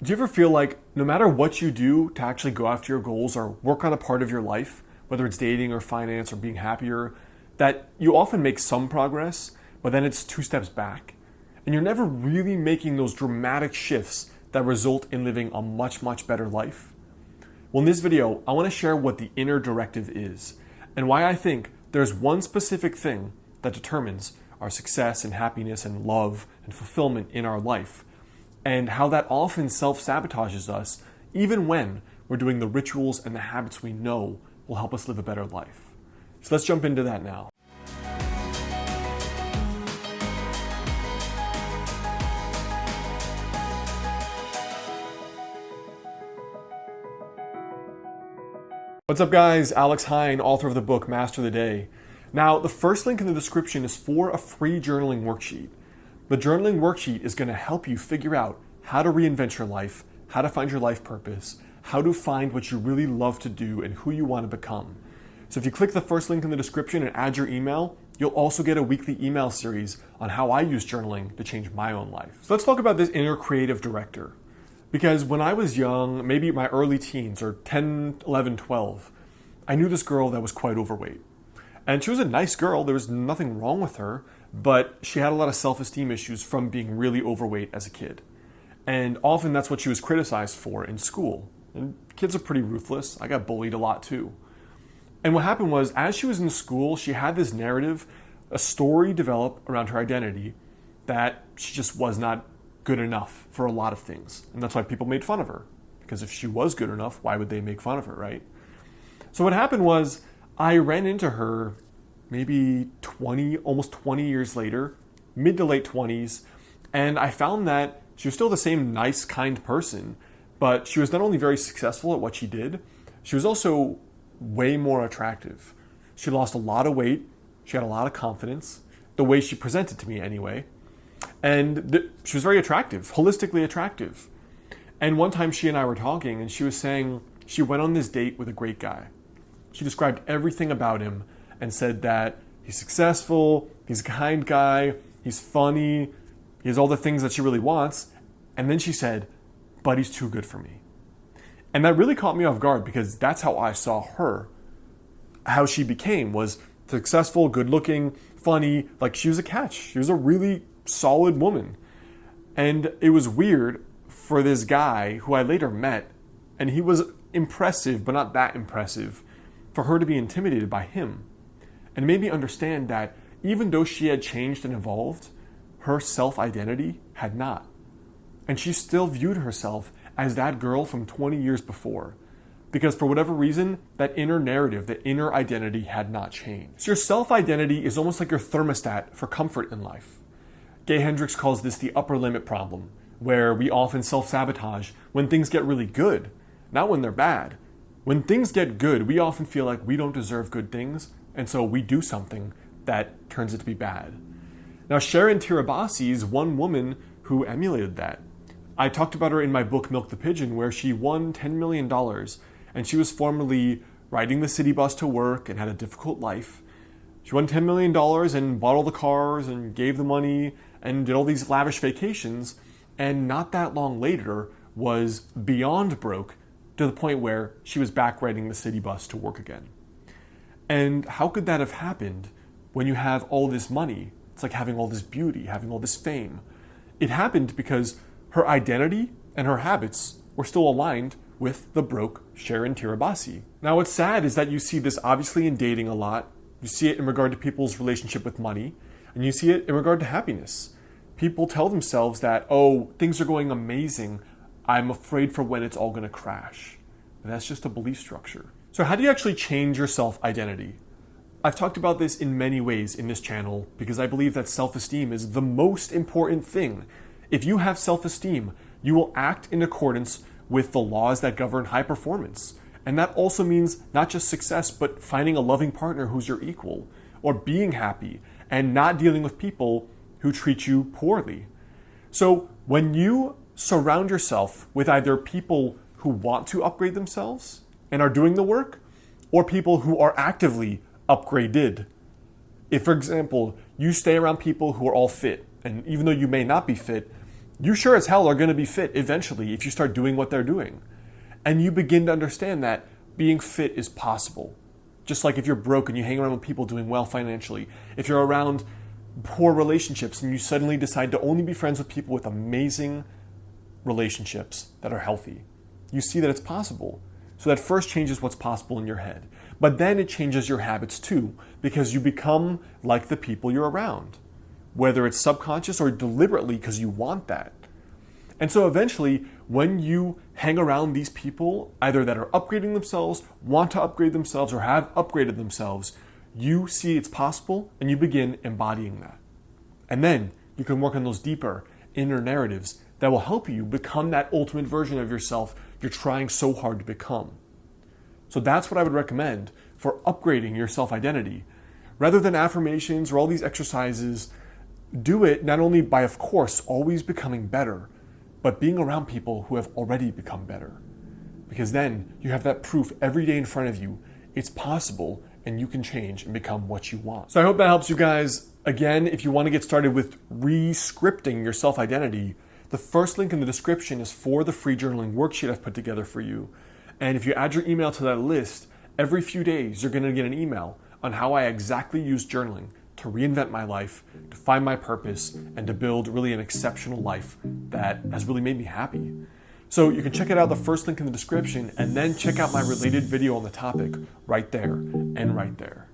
Do you ever feel like no matter what you do to actually go after your goals or work on a part of your life, whether it's dating or finance or being happier, that you often make some progress, but then it's two steps back? And you're never really making those dramatic shifts that result in living a much, much better life? Well, in this video, I want to share what the inner directive is and why I think there's one specific thing that determines our success and happiness and love and fulfillment in our life, and how that often self-sabotages us even when we're doing the rituals and the habits we know will help us live a better life. So let's jump into that now. What's up guys, Alex Hine, author of the book Master the Day. Now, the first link in the description is for a free journaling worksheet. The journaling worksheet is going to help you figure out how to reinvent your life, how to find your life purpose, how to find what you really love to do and who you want to become. So if you click the first link in the description and add your email, you'll also get a weekly email series on how I use journaling to change my own life. So let's talk about this inner creative director. Because when I was young, maybe my early teens or 10, 11, 12, I knew this girl that was quite overweight. And she was a nice girl, there was nothing wrong with her, but she had a lot of self-esteem issues from being really overweight as a kid. And often that's what she was criticized for in school. And kids are pretty ruthless. I got bullied a lot too. And what happened was, as she was in school, she had this narrative, a story develop around her identity that she just was not good enough for a lot of things. And that's why people made fun of her. Because if she was good enough, why would they make fun of her, right? So what happened was, I ran into her maybe almost 20 years later, mid to late 20s, and I found that she was still the same nice, kind person, but she was not only very successful at what she did, she was also way more attractive. She lost a lot of weight, she had a lot of confidence, the way she presented to me anyway, and she was very attractive, holistically attractive. And one time she and I were talking, and she was saying she went on this date with a great guy. She described everything about him and said that he's successful, he's a kind guy, he's funny, he has all the things that she really wants. And then she said, but he's too good for me. And that really caught me off guard because that's how I saw her. How she became was successful, good looking, funny, like she was a catch. She was a really solid woman. And it was weird for this guy who I later met, and he was impressive, but not that impressive, for her to be intimidated by him. And it made me understand that even though she had changed and evolved, her self-identity had not. And she still viewed herself as that girl from 20 years before. Because for whatever reason, that inner narrative, that inner identity had not changed. So your self-identity is almost like your thermostat for comfort in life. Gay Hendricks calls this the upper limit problem, where we often self-sabotage when things get really good, not when they're bad. When things get good, we often feel like we don't deserve good things, and so we do something that turns it to be bad. Now, Sharon Tirabassi is one woman who emulated that. I talked about her in my book, Milk the Pigeon, where she won $10 million, and she was formerly riding the city bus to work and had a difficult life. She won $10 million and bought all the cars and gave the money and did all these lavish vacations, and not that long later was beyond broke, to the point where she was back riding the city bus to work again. And how could that have happened when you have all this money? It's like having all this beauty, having all this fame. It happened because her identity and her habits were still aligned with the broke Sharon Tirabassi. Now what's sad is that you see this obviously in dating a lot. You see it in regard to people's relationship with money, and you see it in regard to happiness. People tell themselves that, oh, things are going amazing, I'm afraid for when it's all going to crash. And that's just a belief structure. So how do you actually change your self-identity? I've talked about this in many ways in this channel because I believe that self-esteem is the most important thing. If you have self-esteem, you will act in accordance with the laws that govern high performance. And that also means not just success, but finding a loving partner who's your equal, or being happy and not dealing with people who treat you poorly. So when you surround yourself with either people who want to upgrade themselves and are doing the work, or people who are actively upgraded. If, for example, you stay around people who are all fit, and even though you may not be fit, You sure as hell are going to be fit eventually if you start doing what they're doing. And you begin to understand that being fit is possible. Just like if you're broke and you hang around with people doing well financially, if you're around poor relationships and you suddenly decide to only be friends with people with amazing relationships that are healthy, you see that it's possible. So that first changes what's possible in your head. But then it changes your habits too, because you become like the people you're around, whether it's subconscious or deliberately because you want that. And so eventually, when you hang around these people, either that are upgrading themselves, want to upgrade themselves, or have upgraded themselves, you see it's possible and you begin embodying that. And then you can work on those deeper inner narratives that will help you become that ultimate version of yourself you're trying so hard to become. So that's what I would recommend for upgrading your self-identity. Rather than affirmations or all these exercises, do it not only by, of course, always becoming better, but being around people who have already become better. Because then you have that proof every day in front of you. It's possible and you can change and become what you want. So I hope that helps you guys. Again, if you want to get started with re-scripting your self-identity, the first link in the description is for the free journaling worksheet I've put together for you. And if you add your email to that list, every few days you're going to get an email on how I exactly use journaling to reinvent my life, to find my purpose, and to build really an exceptional life that has really made me happy. So you can check it out, the first link in the description, and then check out my related video on the topic right there and right there.